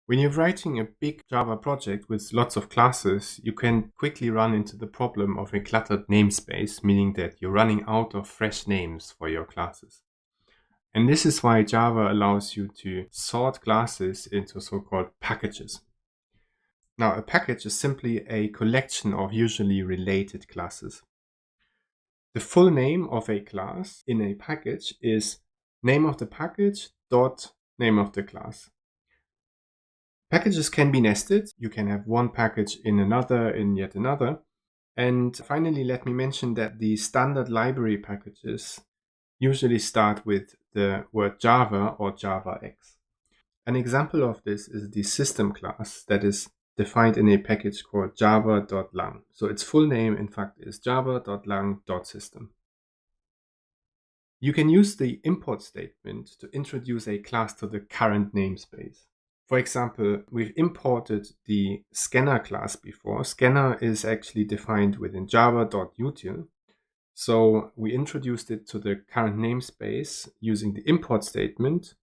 When you're writing a big Java project with lots of classes, you can quickly run into the problem of a cluttered namespace, meaning that you're running out of fresh names for your classes. And this is why Java allows you to sort classes into so-called packages. Now, a package is simply a collection of usually related classes. The full name of a class in a package is name of the package dot name of the class. Packages can be nested. You can have one package in another, in yet another. And finally, let me mention that the standard library packages usually start with the word Java or JavaX. An example of this is the system class that is defined in a package called java.lang. So its full name, in fact, is java.lang.system. You can use the import statement to introduce a class to the current namespace. For example, we've imported the scanner class before. Scanner is actually defined within java.util. So we introduced it to the current namespace using the import statement.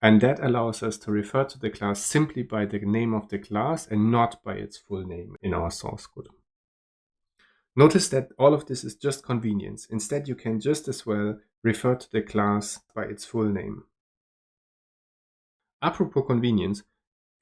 And that allows us to refer to the class simply by the name of the class and not by its full name in our source code. Notice that all of this is just convenience. Instead, you can just as well refer to the class by its full name. Apropos convenience,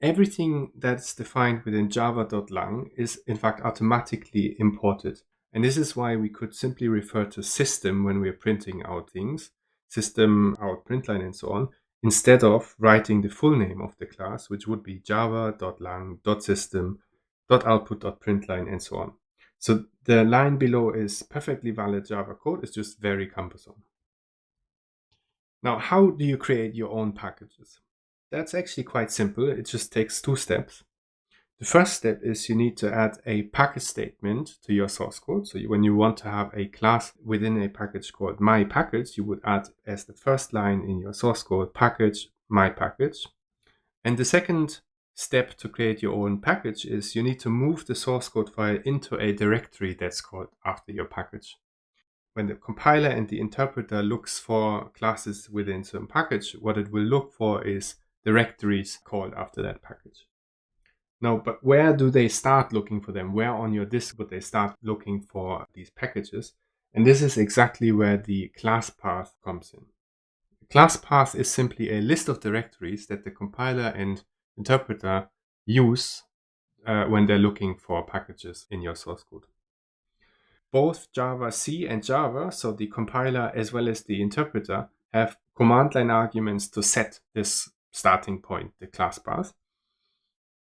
everything that's defined within java.lang is in fact automatically imported. And this is why we could simply refer to system when we're printing out things, system, out println, and so on, instead of writing the full name of the class, which would be java.lang.system.output.println, and so on. So the line below is perfectly valid Java code. It's just very cumbersome. Now, how do you create your own packages? That's actually quite simple. It just takes two steps. The first step is you need to add a package statement to your source code. So when you want to have a class within a package called myPackage, you would add as the first line in your source code package myPackage. And the second step to create your own package is you need to move the source code file into a directory that's called after your package. When the compiler and the interpreter looks for classes within some package, what it will look for is directories called after that package. Now, but where do they start looking for them? Where on your disk would they start looking for these packages? And this is exactly where the class path comes in. The class path is simply a list of directories that the compiler and interpreter use when they're looking for packages in your source code. Both Java-C and Java, so the compiler as well as the interpreter, have command line arguments to set this starting point, the class path.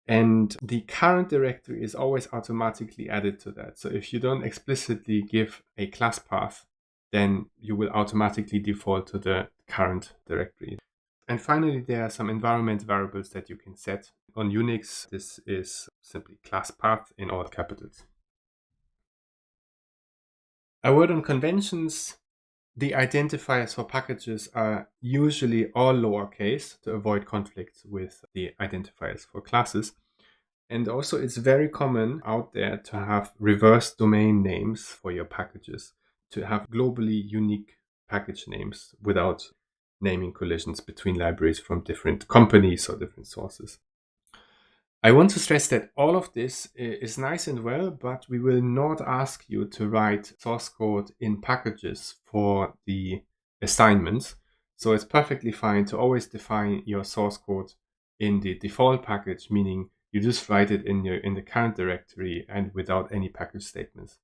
And the current directory is always automatically added to that. So if you don't explicitly give a class path, then you will automatically default to the current directory. And finally, there are some environment variables that you can set. On Unix, this is simply Classpath in all capitals. A word on conventions. The identifiers for packages are usually all lowercase to avoid conflicts with the identifiers for classes. And also it's very common out there to have reverse domain names for your packages, to have globally unique package names without naming collisions between libraries from different companies or different sources. I want to stress that all of this is nice and well, but we will not ask you to write source code in packages for the assignments. So it's perfectly fine to always define your source code in the default package, meaning you just write it in the current directory and without any package statements.